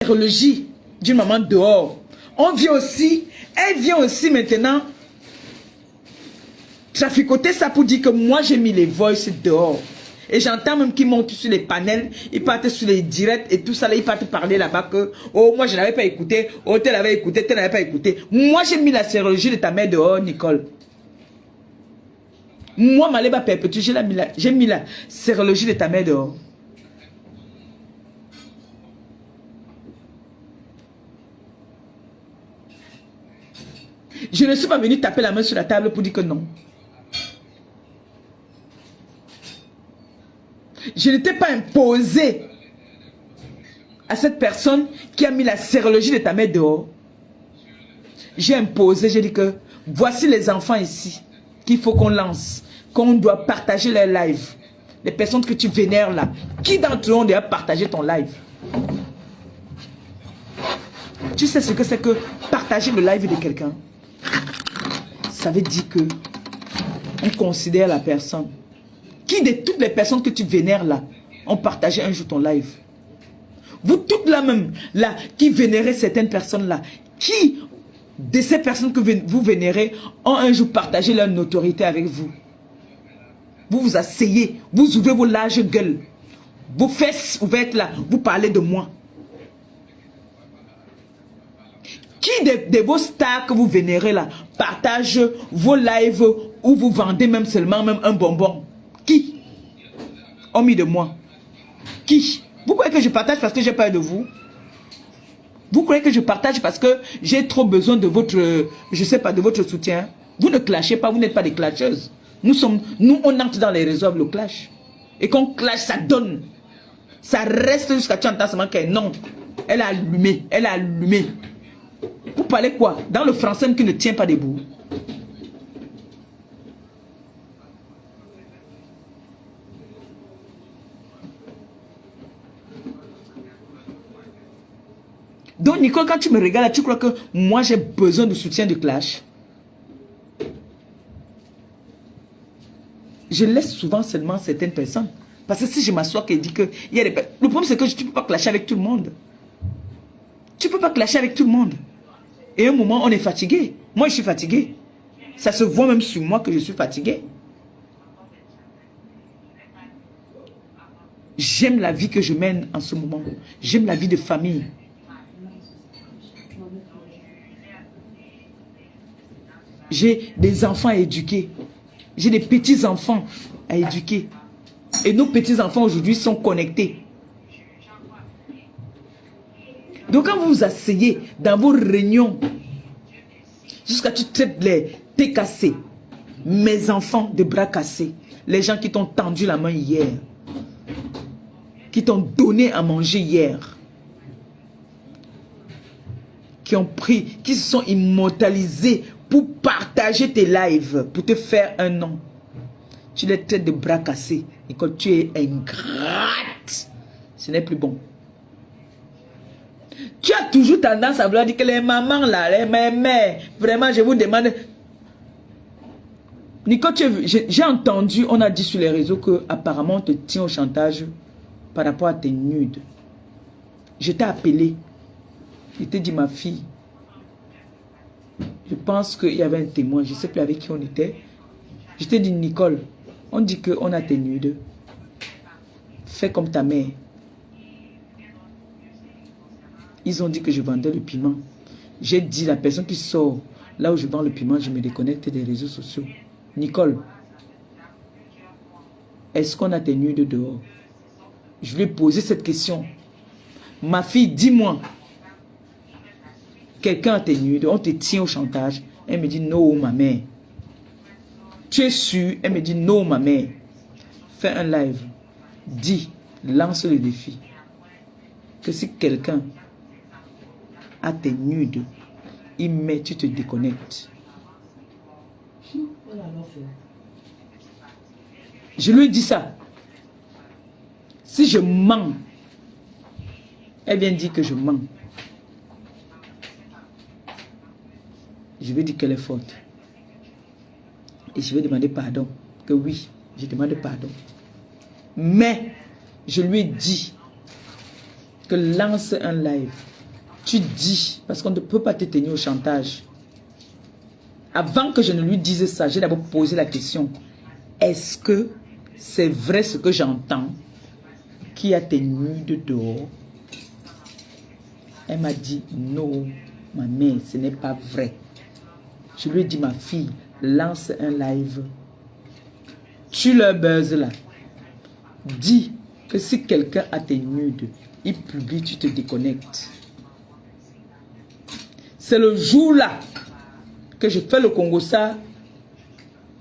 sérologie d'une maman dehors. Elle vient aussi maintenant traficoter ça pour dire que moi j'ai mis les voices dehors. Et j'entends même qu'ils montent sur les panels, ils partent sur les directs et tout ça, là, ils partent parler là-bas que, oh, moi je n'avais pas écouté, oh, tel avait écouté, tel n'avait pas écouté. Moi j'ai mis la sérologie de ta mère dehors, Nicole. Moi, Maléba Perpétue, j'ai mis la sérologie de ta mère dehors. Je ne suis pas venu taper la main sur la table pour dire que non. Je n'étais pas imposé à cette personne qui a mis la sérologie de ta mère dehors. J'ai imposé, j'ai dit que voici les enfants ici qu'il faut qu'on lance, qu'on doit partager leur live. Les personnes que tu vénères là, qui d'entre eux doit partager ton live? Tu sais ce que c'est que partager le live de quelqu'un? Ça veut dire que on considère la personne. Qui de toutes les personnes que tu vénères là ont partagé un jour ton live? Vous toutes là même, là, qui vénérez certaines personnes là, qui de ces personnes que vous vénérez ont un jour partagé leur notoriété avec vous? Vous vous asseyez, vous ouvrez vos larges gueules, vos fesses ouvertes là, vous parlez de moi. Qui de vos stars que vous vénérez là partage vos lives où vous vendez même seulement même un bonbon? Qui? Hormis de moi. Qui? Vous croyez que je partage parce que j'ai peur de vous? Vous croyez que je partage parce que j'ai trop besoin de votre, je sais pas, de votre soutien? Vous ne clashez pas, vous n'êtes pas des clasheuses. Nous, on entre dans les réseaux, le clash. Et quand on clash, ça donne. Ça reste jusqu'à tu entends seulement qu'elle non. Elle a allumé, elle a allumé. Vous parlez quoi? Dans le français qui ne tient pas debout. Donc Nicole, quand tu me regardes, tu crois que moi j'ai besoin de soutien de clash? Je laisse souvent seulement certaines personnes. Parce que si je m'assois et dis que... Il y a des... Le problème c'est que tu ne peux pas clasher avec tout le monde. Tu ne peux pas clasher avec tout le monde. Et à un moment, on est fatigué. Moi, je suis fatigué. Ça se voit même sur moi que je suis fatigué. J'aime la vie que je mène en ce moment. J'aime la vie de famille. J'ai des enfants à éduquer. J'ai des petits-enfants à éduquer. Et nos petits-enfants aujourd'hui sont connectés. Donc quand vous vous asseyez dans vos réunions, jusqu'à tu traites les tes cassés, mes enfants de bras cassés, les gens qui t'ont tendu la main hier, qui t'ont donné à manger hier, qui ont pris, qui se sont immortalisés pour partager tes lives, pour te faire un nom. Tu les traites de bras cassés. Et quand tu es ingrate, ce n'est plus bon. Tu as toujours tendance à vouloir dire que les mamans là, les mères, vraiment je vous demande. Nicole, j'ai entendu, on a dit sur les réseaux que apparemment on te tient au chantage par rapport à tes nudes. Je t'ai appelé. Je t'ai dit ma fille. Je pense qu'il y avait un témoin, je ne sais plus avec qui on était. Je t'ai dit Nicole, on dit qu'on a tes nudes. Fais comme ta mère. Ils ont dit que je vendais le piment. J'ai dit la personne qui sort là où je vends le piment, je me déconnecte des réseaux sociaux. Nicole, est-ce qu'on a tes nudes dehors? Je lui ai posé cette question. Ma fille, dis-moi. Quelqu'un a tes nudes, on te tient au chantage. Elle me dit non, ma mère. Tu es sûre? Elle me dit non, ma mère. Fais un live. Dis, lance le défi. Que si quelqu'un a tes nudes, il met, tu te déconnectes. Je lui ai dit ça. Si je mens, elle vient dire que je mens. Je vais dire qu'elle est forte. Et je vais demander pardon. Que oui, je demande pardon. Mais, je lui ai dit que lance un live. Tu dis, parce qu'on ne peut pas te tenir au chantage. Avant que je ne lui dise ça, j'ai d'abord posé la question. Est-ce que c'est vrai ce que j'entends? Qui a tenu de dehors? Elle m'a dit, non, ma mère, ce n'est pas vrai. Je lui ai dit, ma fille, lance un live. Tu leur buzz là. Dis que si quelqu'un a tes nudes, il publie, tu te déconnectes. C'est le jour là que je fais le Congo ça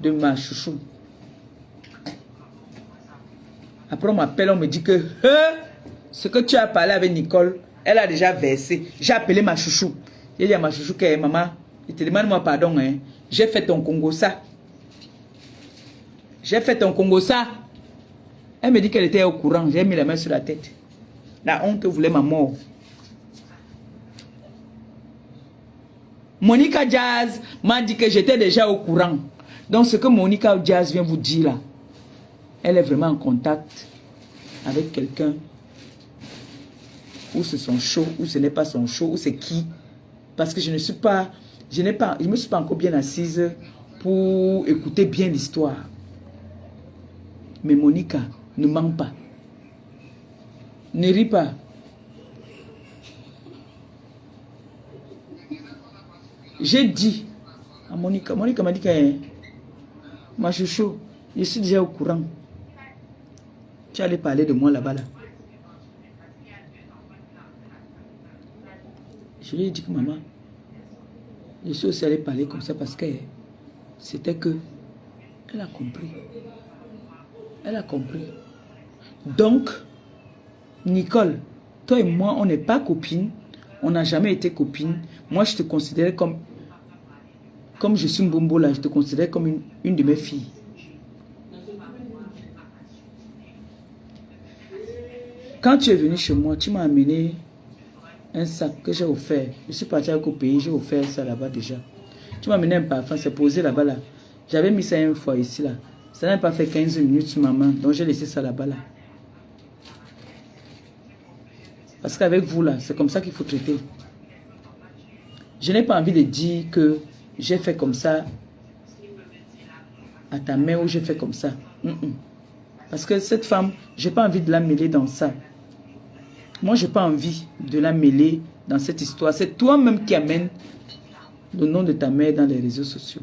de ma chouchou. Après on m'appelle, on me dit que ce que tu as parlé avec Nicole, elle a déjà versé. J'ai appelé ma chouchou. J'ai dit à ma chouchou que maman, il te demande moi pardon, hein. J'ai fait ton Congo ça. J'ai fait ton Congo ça. Elle me dit qu'elle était au courant. J'ai mis la main sur la tête. La honte voulait ma mort. Monica Jazz m'a dit que j'étais déjà au courant. Donc ce que Monica Jazz vient vous dire là, elle est vraiment en contact avec quelqu'un. Ou c'est son show, ou ce n'est pas son show, ou c'est qui. Parce que je ne me suis pas encore bien assise pour écouter bien l'histoire. Mais Monica, ne ment pas. Ne ris pas. J'ai dit à Monica, Monica m'a dit que ma chouchou, je suis déjà au courant. Tu allais parler de moi là-bas là. Je lui ai dit que maman, je suis aussi allé parler comme ça parce que c'était que elle a compris. Elle a compris. Donc, Nicole, toi et moi, on n'est pas copines. On n'a jamais été copines. Moi, je te considérais comme je suis Mbombo là, je te considérais comme une de mes filles. Quand tu es venu chez moi, tu m'as amené un sac que j'ai offert. Je suis parti au pays, j'ai offert ça là-bas déjà. Tu m'as amené un parfum, c'est posé là-bas là. J'avais mis ça une fois ici là. Ça n'a pas fait 15 minutes sur ma main, donc j'ai laissé ça là-bas là. Parce qu'avec vous là, c'est comme ça qu'il faut traiter. Je n'ai pas envie de dire que j'ai fait comme ça à ta mère ou j'ai fait comme ça. Parce que cette femme, j'ai pas envie de la mêler dans ça. Moi, j'ai pas envie de la mêler dans cette histoire. C'est toi-même qui amène le nom de ta mère dans les réseaux sociaux.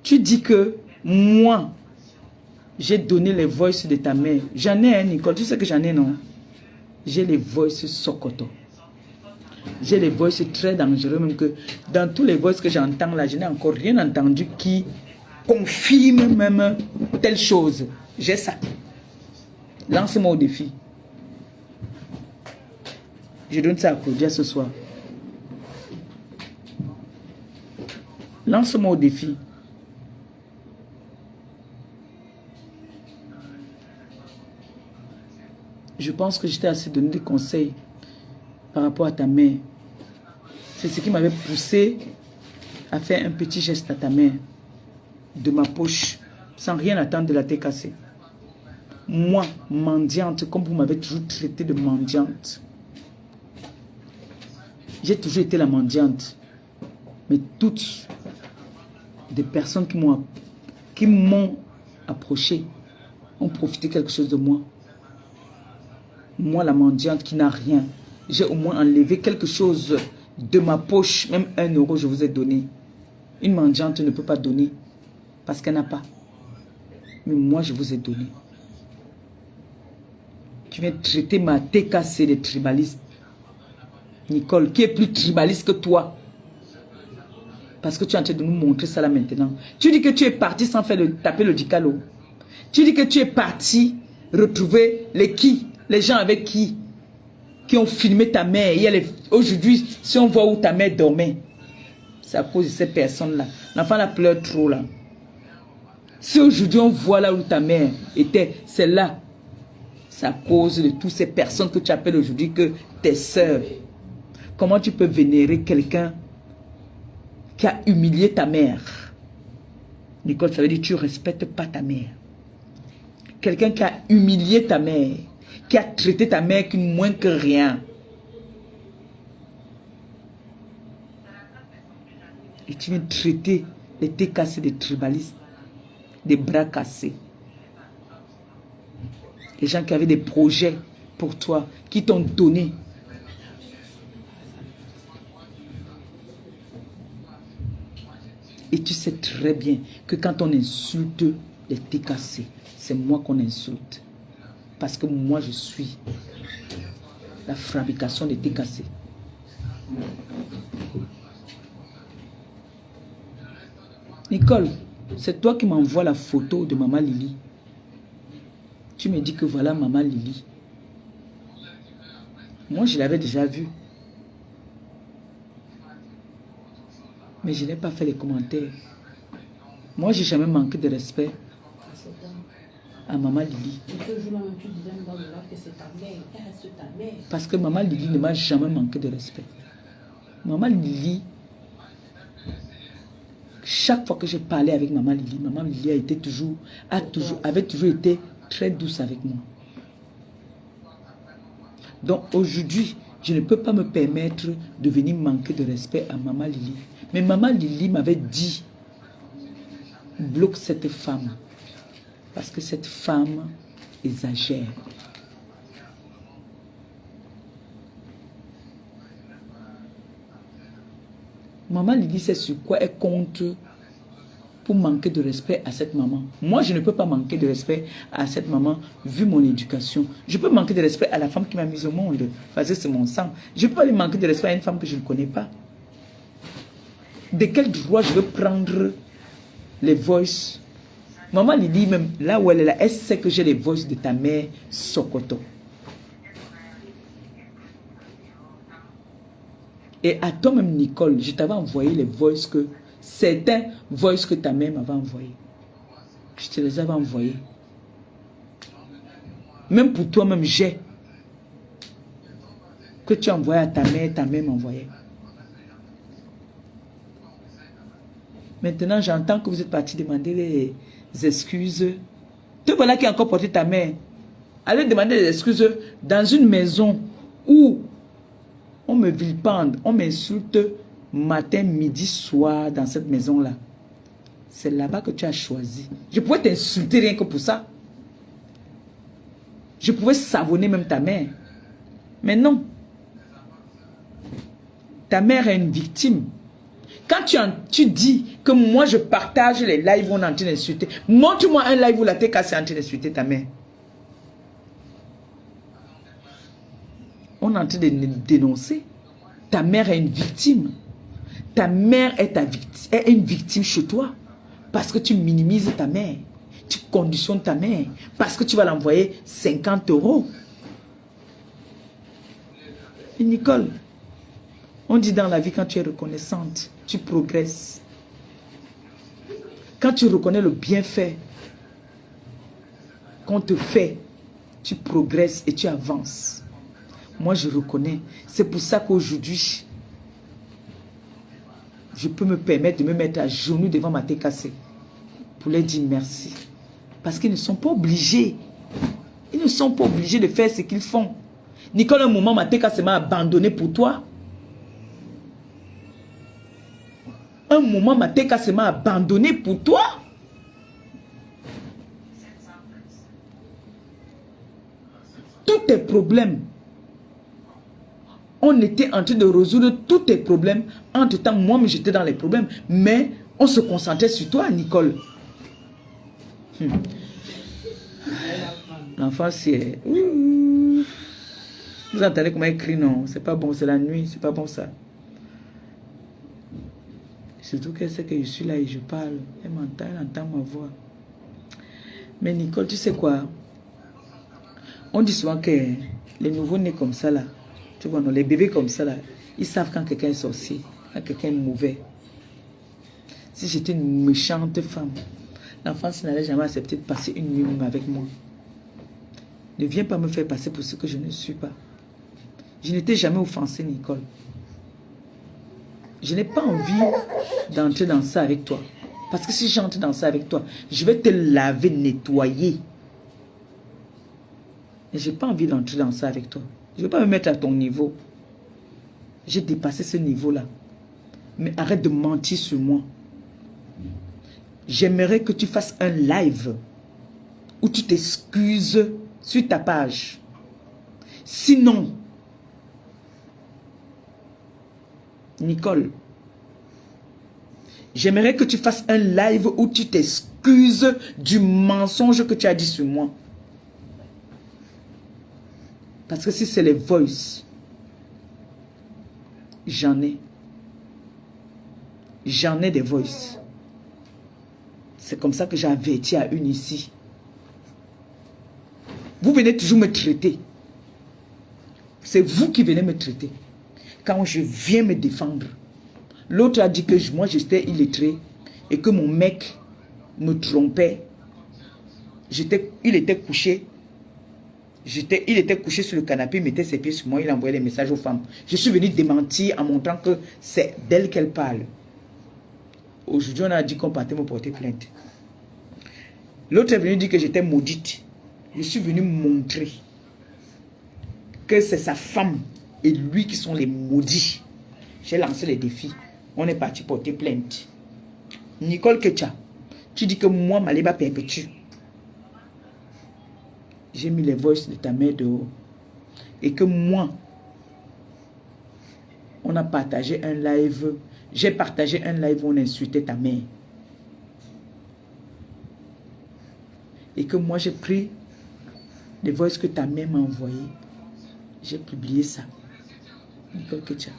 Tu dis que moi, j'ai donné les voices de ta mère. J'en ai, hein, Nicole. Tu sais que j'en ai, non? J'ai les voices Sokoto. J'ai les voices très dangereux, même que dans tous les voices que j'entends là, je n'ai encore rien entendu qui confirme même telle chose. J'ai ça. Lance-moi au défi. Je donne ça à Claudia ce soir. Lance-moi au défi. Je pense que je t'ai assez donné des conseils par rapport à ta mère. C'est ce qui m'avait poussé à faire un petit geste à ta mère de ma poche sans rien attendre de la tête cassée. Moi, mendiante, comme vous m'avez toujours traité de mendiante. J'ai toujours été la mendiante. Mais toutes des personnes qui m'ont approché ont profité quelque chose de moi. Moi, la mendiante qui n'a rien, j'ai au moins enlevé quelque chose de ma poche. Même 1 euro, je vous ai donné. Une mendiante ne peut pas donner parce qu'elle n'a pas. Mais moi, je vous ai donné. Tu viens traiter ma TKC de tribaliste. Nicole, qui est plus tribaliste que toi? Parce que tu es en train de nous montrer ça là maintenant. Tu dis que tu es parti sans faire taper le dicalo. Tu dis que tu es parti retrouver les gens avec qui ont filmé ta mère. Aujourd'hui, si on voit où ta mère dormait, c'est à cause de ces personnes-là. L'enfant la pleure trop là. Si aujourd'hui on voit là où ta mère était, c'est là. C'est à cause de toutes ces personnes que tu appelles aujourd'hui que tes sœurs. Comment tu peux vénérer quelqu'un qui a humilié ta mère? Nicole, ça veut dire que tu ne respectes pas ta mère. Quelqu'un qui a humilié ta mère, qui a traité ta mère qu'une moins que rien. Et tu viens traiter les têtes cassés des tribalistes, des bras cassés. Les gens qui avaient des projets pour toi, qui t'ont donné. Et tu sais très bien que quand on insulte les têtes cassés, c'est moi qu'on insulte. Parce que moi, je suis la fabrication des têtes cassés. Nicole, c'est toi qui m'envoies la photo de Maman Lily. Tu me dis que voilà Maman Lily. Moi, je l'avais déjà vue. Mais je n'ai pas fait les commentaires. Moi, j'ai jamais manqué de respect à Maman Lily. Parce que Maman Lily ne m'a jamais manqué de respect. Maman Lily, chaque fois que j'ai parlé avec Maman Lily avait toujours été très douce avec moi. Donc aujourd'hui, je ne peux pas me permettre de venir manquer de respect à Maman Lily. Mais Maman Lily m'avait dit, bloque cette femme. Parce que cette femme exagère. Maman Lily sait sur quoi elle compte pour manquer de respect à cette maman. Moi, je ne peux pas manquer de respect à cette maman vu mon éducation. Je peux manquer de respect à la femme qui m'a mise au monde parce que c'est mon sang. Je ne peux pas lui manquer de respect à une femme que je ne connais pas. De quel droit je veux prendre les voices? Maman Lily, même là où elle est là, elle sait que j'ai les voices de ta mère Sokoto. Et à toi-même, Nicole, je t'avais envoyé les voices que... Certains voices que ta mère m'avait envoyés. Je te les avais envoyés. Même pour toi-même, j'ai. Que tu envoyais à ta mère m'envoyait. Maintenant, j'entends que vous êtes parti demander les excuses. Te voilà qui a encore porté ta mère. Allez demander des excuses dans une maison où on me vilipende, on m'insulte matin, midi, soir dans cette maison-là. C'est là-bas que tu as choisi. Je pouvais t'insulter rien que pour ça. Je pouvais savonner même ta mère. Mais non. Ta mère est une victime. Quand tu dis que moi je partage les lives où on est en train d'insulter, montre-moi un live où la tête cassée est en train d'insulter ta mère. On est en train de dénoncer. Ta mère est une victime. Ta mère est une victime chez toi. Parce que tu minimises ta mère. Tu conditionnes ta mère. Parce que tu vas l'envoyer 50 €. Et Nicole, on dit dans la vie, quand tu es reconnaissante, tu progresses. Quand tu reconnais le bienfait qu'on te fait, tu progresses et tu avances. Moi, je reconnais. C'est pour ça qu'aujourd'hui, je peux me permettre de me mettre à genoux devant ma tête cassée pour leur dire merci. Parce qu'ils ne sont pas obligés. Ils ne sont pas obligés de faire ce qu'ils font. Nicole, un moment, ma tête cassée m'a abandonné pour toi. Un moment, ma tête cassée m'a abandonné pour toi. Tous tes problèmes. On était en train de résoudre tous tes problèmes. Entre-temps, moi, j'étais dans les problèmes. Mais on se concentrait sur toi, Nicole. L'enfant, c'est... Vous entendez comment elle crie, non? C'est pas bon, c'est la nuit, c'est pas bon ça. Surtout qu'elle sait que je suis là et je parle. Elle m'entend, elle entend ma voix. Mais Nicole, tu sais quoi? On dit souvent que les nouveaux-nés comme ça, là, tu vois, non, les bébés comme ça, là, ils savent quand quelqu'un est sorcier, quand quelqu'un est mauvais. Si j'étais une méchante femme, l'enfant n'allait jamais accepter de passer une nuit avec moi. Ne viens pas me faire passer pour ce que je ne suis pas. Je n'étais jamais offensée, Nicole. Je n'ai pas envie d'entrer dans ça avec toi. Parce que si j'entre dans ça avec toi, je vais te laver, nettoyer. Et j'ai pas envie d'entrer dans ça avec toi. Je ne veux pas me mettre à ton niveau. J'ai dépassé ce niveau-là. Mais arrête de mentir sur moi. J'aimerais que tu fasses un live où tu t'excuses sur ta page. Sinon, Nicole, j'aimerais que tu fasses un live où tu t'excuses du mensonge que tu as dit sur moi. Parce que si c'est les voices, j'en ai. J'en ai des voices. C'est comme ça que j'ai averti à une ici. Vous venez toujours me traiter. C'est vous qui venez me traiter. Quand je viens me défendre. L'autre a dit que moi j'étais illettré et que mon mec me trompait. Il était couché. Il était couché sur le canapé, il mettait ses pieds sur moi, il envoyait des messages aux femmes. Je suis venu démentir en montrant que c'est d'elle qu'elle parle. Aujourd'hui, on a dit qu'on partait me porter plainte. L'autre est venu dire que j'étais maudite. Je suis venu montrer que c'est sa femme et lui qui sont les maudits. J'ai lancé les défis. On est parti porter plainte. Nicole Kecha, tu dis que moi, ma léba perpétue. J'ai mis les voices de ta mère dehors. Et que moi, on a partagé un live. J'ai partagé un live où on insultait ta mère. Et que moi, j'ai pris les voices que ta mère m'a envoyées. J'ai publié ça. Nicole Kecha.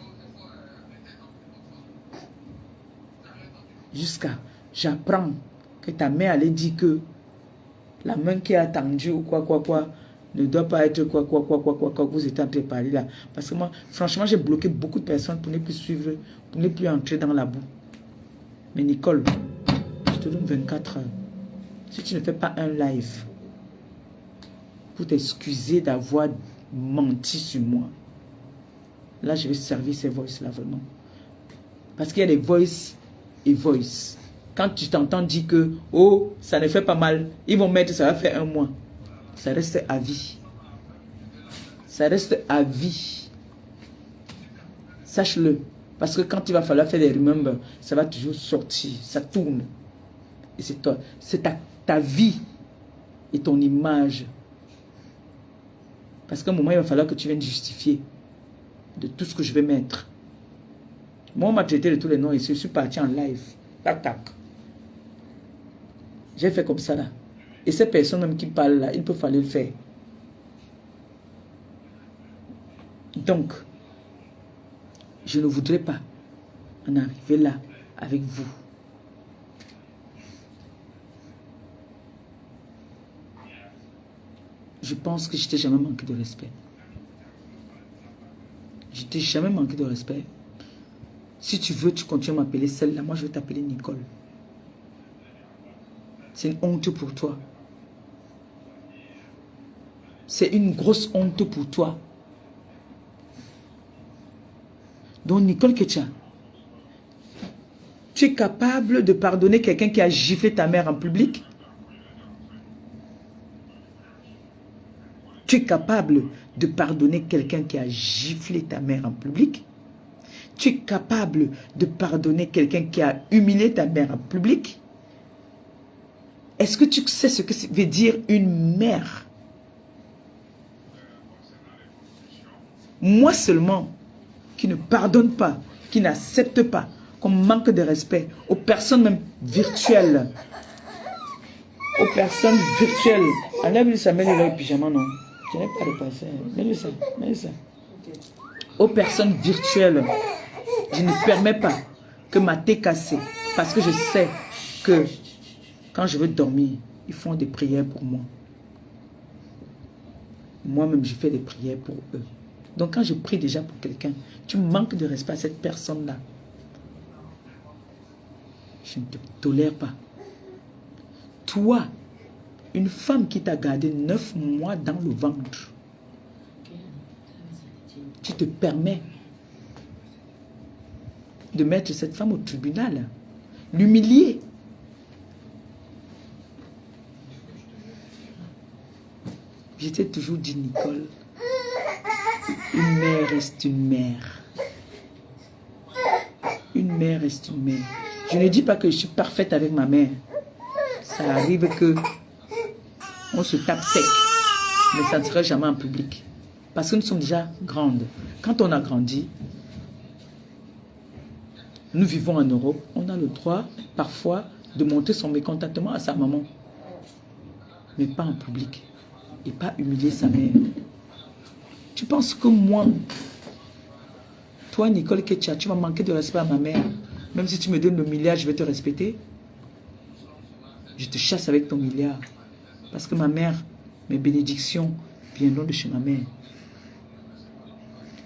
Jusqu'à, j'apprends que ta mère allait dire que la main qui a attendu ou quoi, ne doit pas être quoi, vous êtes en train de parler là. Parce que moi, franchement, j'ai bloqué beaucoup de personnes pour ne plus suivre, pour ne plus entrer dans la boue. Mais Nicole, je te donne 24 heures. Si tu ne fais pas un live pour t'excuser d'avoir menti sur moi, là, je vais servir ces voices-là vraiment. Parce qu'il y a des voices et voices. Quand tu t'entends dire que, oh, ça ne fait pas mal, ils vont mettre, ça va faire un mois. Ça reste à vie. Ça reste à vie. Sache-le. Parce que quand il va falloir faire des remember, ça va toujours sortir. Ça tourne. Et c'est toi. C'est ta vie et ton image. Parce qu'à un moment, il va falloir que tu viennes justifier de tout ce que je vais mettre. Moi, on m'a traité de tous les noms et je suis parti en live. Tac, tac. J'ai fait comme ça là. Et ces personnes même qui parlent là, il peut falloir le faire. Donc, je ne voudrais pas en arriver là avec vous. Je pense que je t'ai jamais manqué de respect. Je t'ai jamais manqué de respect. Si tu veux, tu continues à m'appeler celle-là. Moi, je vais t'appeler Nicole. C'est une honte pour toi. C'est une grosse honte pour toi. Donc, Nicole Kecha, tu es capable de pardonner quelqu'un qui a giflé ta mère en public? Tu es capable de pardonner quelqu'un qui a giflé ta mère en public? Tu es capable de pardonner quelqu'un qui a humilié ta mère en public? Est-ce que tu sais ce que veut dire une mère? Moi seulement, qui ne pardonne pas, qui n'accepte pas, qu'on manque de respect aux personnes même virtuelles. Aux personnes virtuelles. Enlève-lui ça, mets-lui le pyjama, non. Je n'ai pas de passé. Mets-lui ça, mets-lui ça. Aux personnes virtuelles, je ne permets pas que ma tête cassée, parce que je sais que quand je veux dormir, ils font des prières pour moi. Moi-même, je fais des prières pour eux. Donc, quand je prie déjà pour quelqu'un, tu manques de respect à cette personne-là. Je ne te tolère pas. Toi, une femme qui t'a gardé 9 mois dans le ventre, tu te permets de mettre cette femme au tribunal, l'humilier. J'étais toujours dit, Nicole, une mère reste une mère. Une mère reste une mère. Je ne dis pas que je suis parfaite avec ma mère. Ça arrive que on se tape sec, mais ça ne sera jamais en public. Parce que nous sommes déjà grandes. Quand on a grandi, nous vivons en Europe, on a le droit parfois de montrer son mécontentement à sa maman. Mais pas en public. Et pas humilier sa mère. Tu penses que moi, toi Nicole Ketcha, tu vas manquer de respect à ma mère? Même si tu me donnes le milliard, je vais te respecter. Je te chasse avec ton milliard. Parce que ma mère, mes bénédictions viendront de chez ma mère.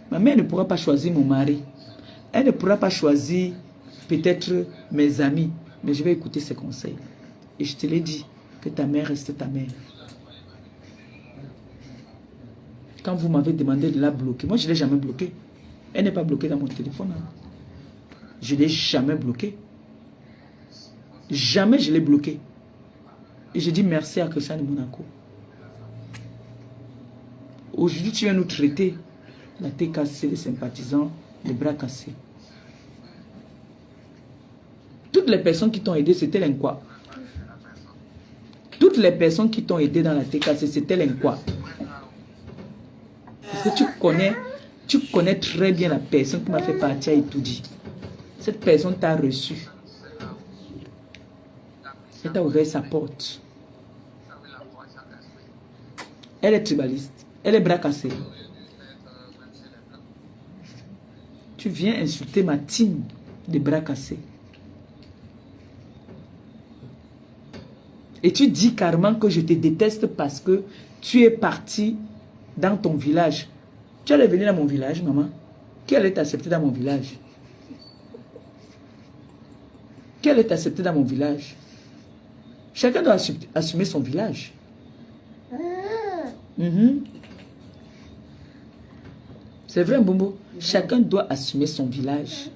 Ma mère ne pourra pas choisir mon mari. Elle ne pourra pas choisir peut-être mes amis. Mais je vais écouter ses conseils. Et je te l'ai dit, que ta mère reste ta mère. Quand vous m'avez demandé de la bloquer, moi je ne l'ai jamais bloquée. Elle n'est pas bloquée dans mon téléphone. Hein. Je ne l'ai jamais bloquée. Jamais je l'ai bloquée. Et je dis merci à Christian de Monaco. Aujourd'hui, tu viens nous traiter la tête cassée, les sympathisants, les bras cassés. Toutes les personnes qui t'ont aidé, c'était l'enquoi. Toutes les personnes qui t'ont aidé dans la tête cassée, c'était l'enquoi. Parce que tu connais très bien la personne qui m'a fait partir et tout dit. Cette personne t'a reçu. Elle t'a ouvert sa porte. Elle est tribaliste. Elle est bras cassé. Tu viens insulter ma team de bras cassés. Et tu dis carrément que je te déteste parce que tu es parti dans ton village. Tu allais venir dans mon village, maman. Qui allait t'accepter dans mon village? Qui allait t'accepter dans mon village? Chacun doit assumer son village. C'est vrai, Boumbo. Chacun doit assumer son village.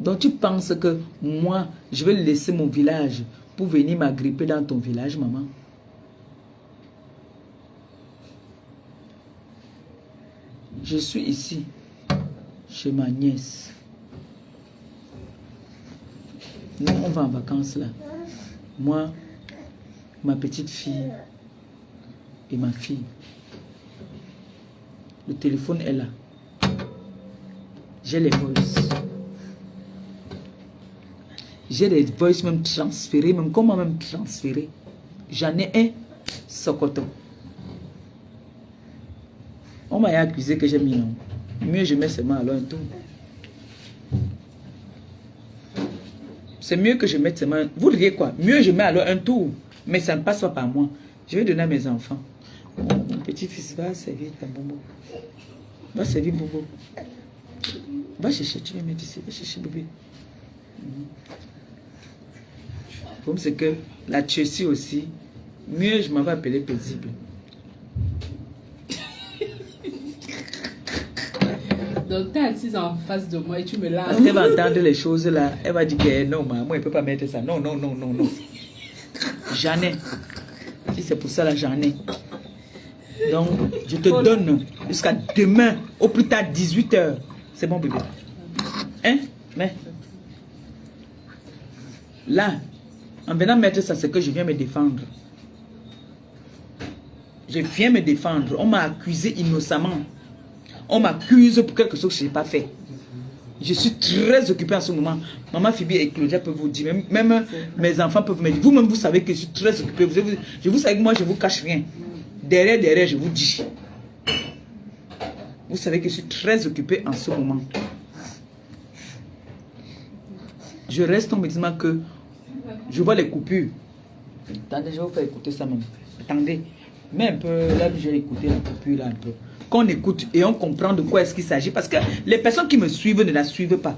Donc tu penses que moi, je vais laisser mon village pour venir m'agripper dans ton village, maman? Je suis ici, chez ma nièce. Nous, on va en vacances là. Moi, ma petite fille et ma fille. Le téléphone est là. J'ai les voices. J'ai des voices même transférées, même comment même transférer. J'en ai un, Sokoto. On m'a accusé que j'ai mis non. Mieux je mets seulement alors un tour. C'est mieux que je mette seulement. Vous riez quoi? Mieux je mets alors un tour. Mais ça ne passe pas par moi. Je vais donner à mes enfants. Mon petit-fils va servir ta bobo. Va servir bobo. Va chercher, tu vas mettre ici. Va chercher bébé. Comme c'est que la Chelsea aussi, mieux je m'en vais appeler paisible. Donc, tu es assise en face de moi et tu me laves. Parce qu'elle va entendre les choses là. Elle va dire que non, maman, elle ne peut pas mettre ça. Non, non, non, non, non. J'en ai. Si c'est pour ça là, j'en ai. Donc, je te donne jusqu'à demain, au plus tard 18 h. C'est bon, bébé. Hein? Mais. Là, en venant mettre ça, c'est que je viens me défendre. Je viens me défendre. On m'a accusé innocemment. On m'accuse pour quelque chose que je n'ai pas fait. Je suis très occupée en ce moment. Maman Phoebe et Claudia peuvent vous dire. Même mes enfants peuvent me dire. Vous-même, vous savez que je suis très occupée. Vous savez que moi, je ne vous cache rien. Derrière, je vous dis. Vous savez que je suis très occupée en ce moment. Je reste en me disant que je vois les coupures. Attendez, je vais vous faire écouter ça même. Attendez. Mais un peu, là, je vais écouter la coupure là un peu. Qu'on écoute et on comprend de quoi est-ce qu'il s'agit. Parce que les personnes qui me suivent ne la suivent pas.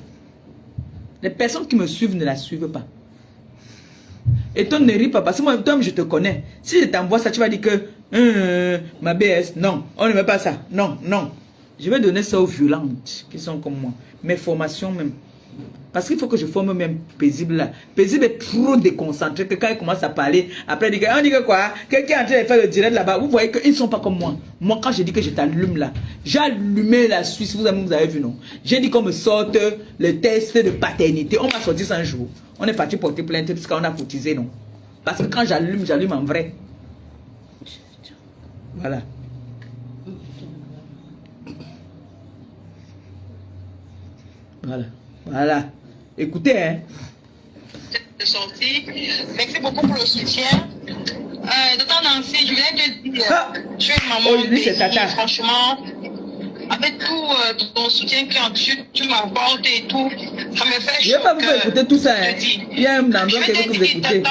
Les personnes qui me suivent ne la suivent pas. Et toi ne ris pas. Parce que moi, toi, je te connais. Si je t'envoie ça, tu vas dire que ma BS, non, on ne veut pas ça. Non, non. Je vais donner ça aux violentes qui sont comme moi. Mes formations même. Parce qu'il faut que je forme même paisible là. Paisible est trop déconcentré que quand il commence à parler, après il dit que, on dit que quoi? Quelqu'un est en train de faire le direct là-bas. Vous voyez qu'ils ne sont pas comme moi. Moi, quand je dis que je t'allume là, j'ai allumé la Suisse, vous avez vu non? J'ai dit qu'on me sorte le test de paternité. On m'a sorti ça un jour. On est parti porter plainte parce qu'on a cotisé, non? Parce que quand j'allume, j'allume en vrai. Voilà. Voilà. Voilà. Écoutez, hein. Sorti. Merci beaucoup pour le soutien. Docteur Nancy, je voulais te dire, tu es maman franchement, avec tout ton soutien que tu m'apportes et tout, ça me fait chaud. Je ne vais pas vous faire écouter tout ça. Hein. Il y a un endroit que vous écoutez.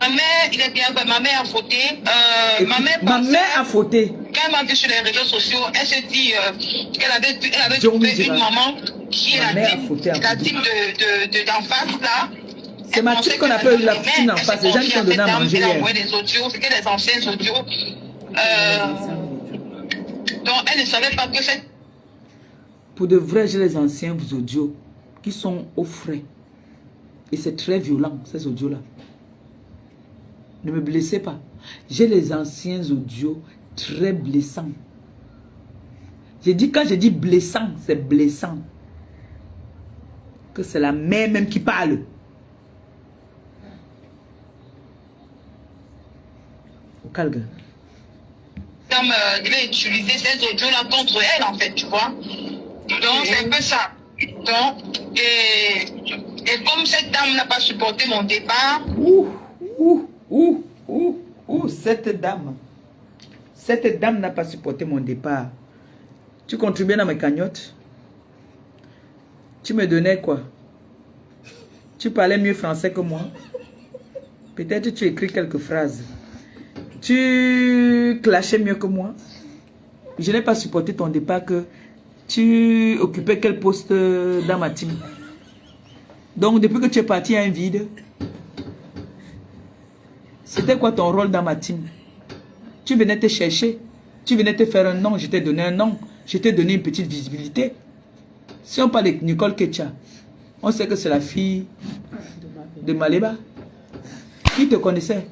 Ma mère, il est bien, ma mère a fauté. Ma mère a fauté. Quand elle m'a vu sur les réseaux sociaux, elle se dit qu'elle avait trouvé une maman qui est la team d'en face là. C'est ma team qu'on appelle la team d'en face. Les gens qui ont donné à manger. Elle a envoyé des audios, c'était des anciens audios. Donc elle ne savait pas que c'est... Pour de vrai, j'ai les anciens audios qui sont au frais. Et c'est très violent, ces audios-là. Ne me blessez pas. J'ai les anciens audios très blessants. J'ai dit, quand je dis blessant, c'est blessant. Que c'est la mère même qui parle. Au calme. Comme devait utiliser ces audios-là contre elle, en fait, tu vois. Donc, c'est un peu ça. Donc, et comme cette dame n'a pas supporté mon départ... Cette dame. Cette dame n'a pas supporté mon départ. Tu contribuais dans mes cagnottes. Tu me donnais quoi? Tu parlais mieux français que moi. Peut-être tu écris quelques phrases. Tu clashais mieux que moi. Je n'ai pas supporté ton départ que tu occupais quel poste dans ma team. Donc depuis que tu es parti, il y a un vide. C'était quoi ton rôle dans ma team? Tu venais te chercher. Tu venais te faire un nom. Je t'ai donné un nom. Je t'ai donné une petite visibilité. Si on parle de Nicole Ketcha, on sait que c'est la fille de Maleba. Qui te connaissait?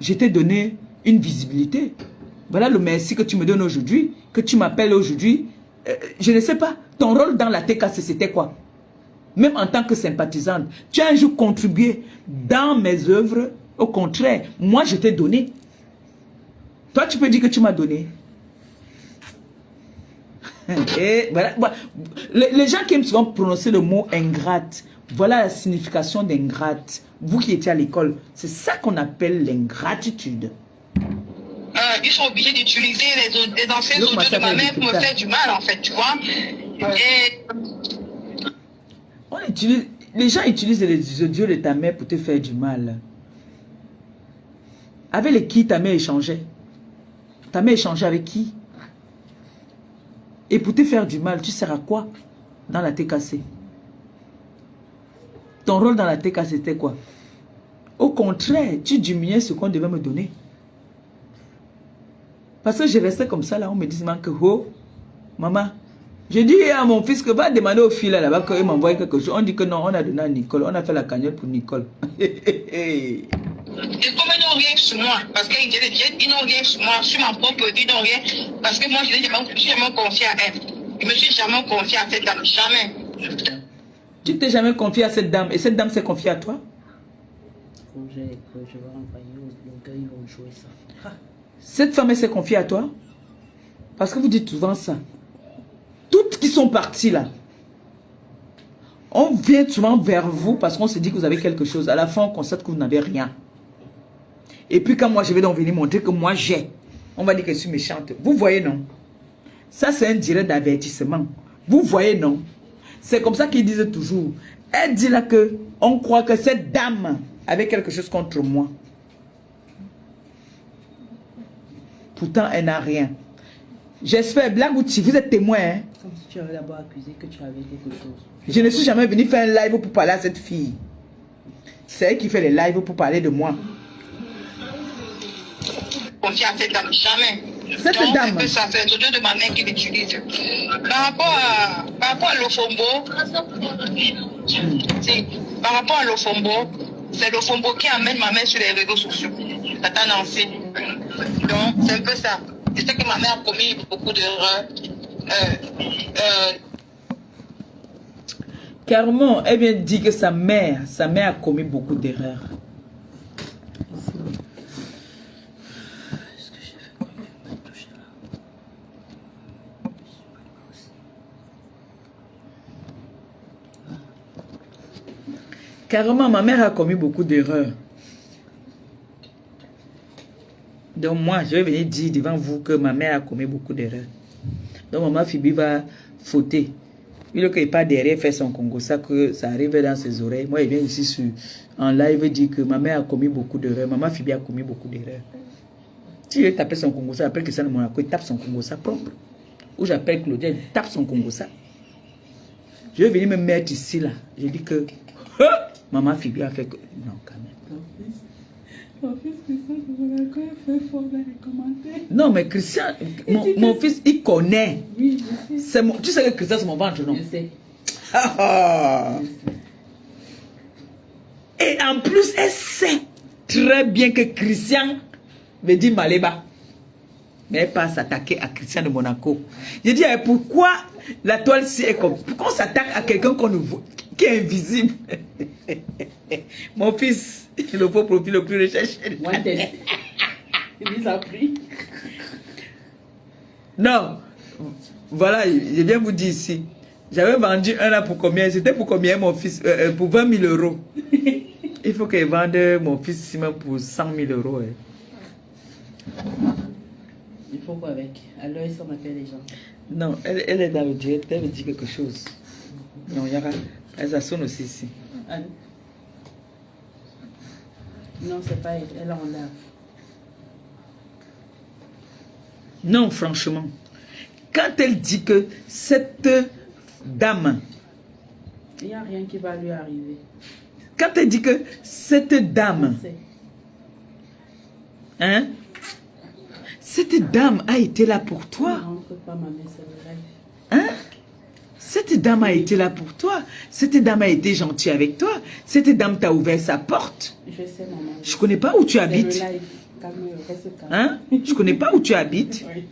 Je t'ai donné une visibilité. Voilà le merci que tu me donnes aujourd'hui. Que tu m'appelles aujourd'hui. Je ne sais pas. Ton rôle dans la TKC, c'était quoi? Même en tant que sympathisante, tu as un jour contribué dans mes œuvres. Au contraire, moi je t'ai donné. Toi tu peux dire que tu m'as donné. Et voilà. Les gens qui aiment souvent prononcer le mot ingrate, voilà la signification d'ingrate. Vous qui étiez à l'école, c'est ça qu'on appelle l'ingratitude. Ils sont obligés d'utiliser les anciens audios de ma mère pour me faire du mal, en fait, tu vois. Et... Les gens utilisent les audios de ta mère pour te faire du mal. Avec les qui ta mère échangeait? Ta mère échangeait avec qui? Et pour te faire du mal, tu sers à quoi dans la TKC? Ton rôle dans la TKC, c'était quoi? Au contraire, tu diminuais ce qu'on devait me donner. Parce que je restais comme ça, là, on me disait que, oh, maman, j'ai dit à mon fils que va demander au fils là-bas qu'il m'envoie quelque chose. On dit que non, on a donné à Nicole. On a fait la cagnotte pour Nicole. Et comme ils n'ont rien sur moi, parce qu'ils n'ont rien sur moi, sur ma propre vie, ils n'ont rien. Parce que moi, je n'ai jamais confié à elle. Je ne me suis jamais confié à cette dame. Jamais. Tu t'es jamais confié à cette dame. Et cette dame s'est confiée à toi? Je vais envoyer au gars, ils vont jouer ça. Cette femme, elle s'est confiée à toi? Parce que vous dites souvent ça. Toutes qui sont parties là, on vient souvent vers vous parce qu'on se dit que vous avez quelque chose. À la fin, on constate que vous n'avez rien. Et puis quand moi, je vais donc venir montrer que moi, j'ai, on va dire que je suis méchante. Vous voyez, non? Ça, c'est un direct d'avertissement. Vous voyez, non? C'est comme ça qu'ils disent toujours. Elle dit là que on croit que cette dame avait quelque chose contre moi. Pourtant, elle n'a rien. J'espère, Blagouti, vous êtes témoin. Hein? Comme si tu avais d'abord accusé que tu avais quelque chose. Je ne suis jamais venu faire un live pour parler à cette fille. C'est elle qui fait les lives pour parler de moi. Confier à cette dame, jamais. Cette Donc, dame. ça fait l'audio de ma mère qui l'utilise. Par rapport à l'Ofombo, par rapport à l'Ofombo, c'est l'Ofombo qui amène ma mère sur les réseaux sociaux. Tata Nancy. Donc, c'est un peu ça. Je sais que ma mère a commis beaucoup d'erreurs. Carrément, elle vient de dire que sa mère a commis beaucoup d'erreurs. Est-ce que j'ai fait quoi? Je vais toucher là. Carrément, ma mère a commis beaucoup d'erreurs. Donc moi, je vais venir dire devant vous que ma mère a commis beaucoup d'erreurs. Donc maman Phoebe va fauter. Il n'est pas derrière faire son Congo, ça que ça arrive dans ses oreilles. Moi, il vient ici en live dire que ma mère a commis beaucoup d'erreurs. Maman Phoebe a commis beaucoup d'erreurs. Si je tape son Congo, ça après que ça ne Monaco, il tape son Congo, ça propre. Ou j'appelle Claudia, il tape son Congo, ça. Je vais venir me mettre ici, là. Je dis que maman Phoebe a fait que... Non, quand même. Mon fils Christian de Monaco fait fort dans les commentaires. Non, mais Christian, mon fils, il connaît. Oui, je sais. Tu sais que Christian, c'est mon ventre, non? Je sais. Et en plus, elle sait très bien que Christian veut dire Maléba. Mais elle passe s'attaquer à Christian de Monaco. Je dis, pourquoi la toile si est comme... Pourquoi on s'attaque à quelqu'un qu'on ne voit, qui est invisible? Mon fils, le faux profil le plus recherché. Moi, il les a pris. Non. Voilà, je viens vous dire ici. J'avais vendu un là pour combien? C'était pour combien, mon fils? Pour 20 000 euros. Il faut qu'il vende mon fils Simon pour 100 000 euros. Hein. Il faut quoi avec? Alors, ils s'en appellent les gens. Non, elle est dans le direct, elle me dit quelque chose. Non, il y aura. Elle sonne aussi ici. Allô? Non, c'est pas elle. Elle est en lave. Non, franchement. Quand elle dit que cette dame... Il n'y a rien qui va lui arriver. Quand elle dit que cette dame... Je sais. Hein? Cette dame a été là pour toi. Ne rentre pas, ma mère, c'est le live. Hein? Cette dame a été là pour toi. Cette dame a été gentille avec toi. Cette dame t'a ouvert sa porte. Je sais, maman. Je connais pas où tu habites. C'est le live. Calme, reste calme. Hein? Je connais pas où tu habites. Oui.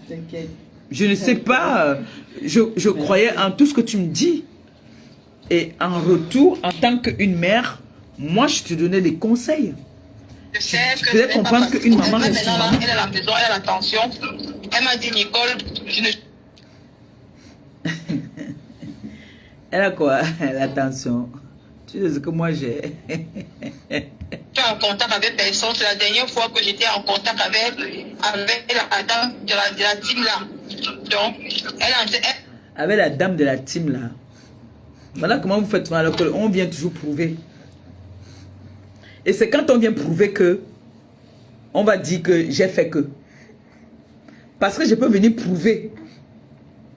T'inquiète. Je ne sais pas. Je croyais en tout ce que tu me dis. Et en retour, en tant qu'une mère, moi, je te donnais des conseils. Je sais Tu que devais comprendre qu'une maman reste une maman. elle est à la maison, elle a l'attention. Elle m'a dit, Nicole, je ne... Elle a quoi? L'attention. Tu sais ce que moi j'ai. Je suis en contact avec personne. C'est la dernière fois que j'étais en contact avec la dame de la team là. Donc, Avec la dame de la team là. Voilà comment vous faites alors qu'on vient toujours prouver. Et c'est quand on vient prouver que on va dire que j'ai fait que. Parce que je peux venir prouver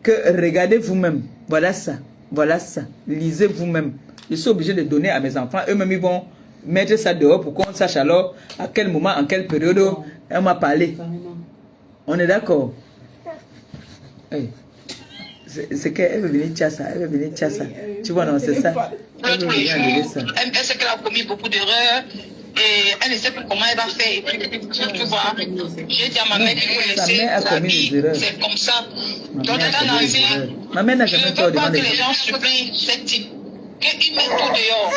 que regardez vous-même. Voilà ça. Voilà ça. Lisez vous-même. Je suis obligé de donner à mes enfants. Eux-mêmes, ils vont mettre ça dehors pour qu'on sache alors à quel moment, en quelle période elle m'a parlé. On est d'accord? Hey. C'est qu'elle veut venir tchassa. Elle veut venir tchassa. Tu vois, non, c'est ça. Elle veut venir enlever ça. Elle sait qu'elle a commis beaucoup d'erreurs. Et elle ne sait plus comment elle va faire. Et puis, tu vois, j'ai dit à ma mère qu'il faut laisser la vie. C'est comme ça. Donc, ma mère n'a jamais peur je ne veux pas de que les gens supplient cette type. Qu'ils mettent tout dehors.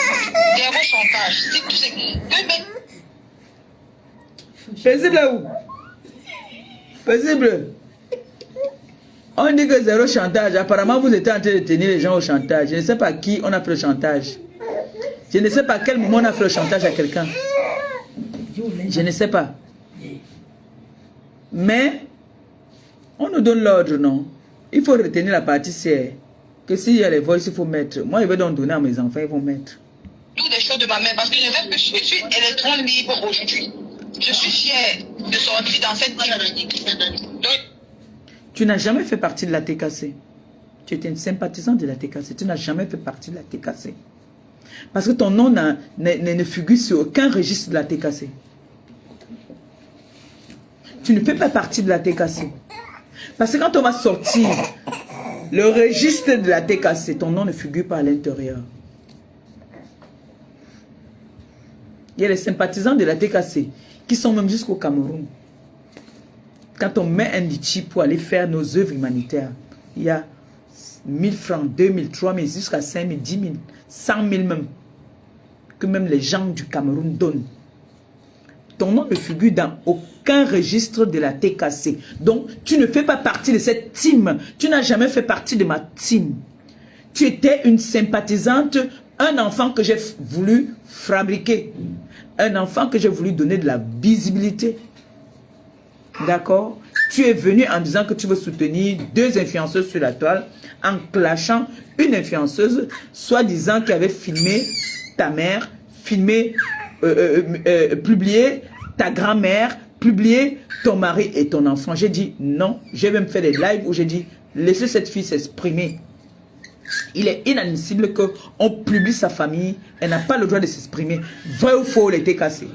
Zéro chantage. Si tu sais. Paisible où? Paisible. On dit que zéro chantage. Apparemment, vous étiez en train de tenir les gens au chantage. Je ne sais pas qui on a fait le chantage. Je ne sais pas à quel moment on a fait le chantage à quelqu'un. Je ne sais pas. Mais, on nous donne l'ordre, non? Il faut retenir la partie c'est que s'il y a les voix, il faut mettre. Moi, je vais donc donner à mes enfants, ils vont mettre. Toutes les choses de ma mère, parce que je veux que je suis électron libre aujourd'hui. Je suis fière de sortir dans cette dynamique. Tu n'as jamais fait partie de la TKC. Tu étais une sympathisante de la TKC. Tu n'as jamais fait partie de la TKC. Parce que ton nom ne figure sur aucun registre de la TKC. Tu ne fais pas partie de la TKC. Parce que quand on va sortir le registre de la TKC, ton nom ne figure pas à l'intérieur. Il y a les sympathisants de la TKC qui sont même jusqu'au Cameroun. Quand on met un litchi pour aller faire nos œuvres humanitaires, il y a 1000 francs, 2000, 3000, jusqu'à 5000, 10 000, 100 000 même, que même les gens du Cameroun donnent. Ton nom ne figure dans aucun registre de la TKC. Donc, tu ne fais pas partie de cette team. Tu n'as jamais fait partie de ma team. Tu étais une sympathisante, un enfant que j'ai voulu fabriquer. Un enfant que j'ai voulu donner de la visibilité. D'accord? Tu es venu en disant que tu veux soutenir 2 influenceuses sur la toile, en clashant une influenceuse, soi-disant qui avait filmé ta mère, filmé, publié ta grand-mère, publié ton mari et ton enfant. J'ai dit non. J'ai même fait des lives où j'ai dit laissez cette fille s'exprimer. Il est inadmissible qu'on publie sa famille. Elle n'a pas le droit de s'exprimer. Vrai ou faux, les TKC?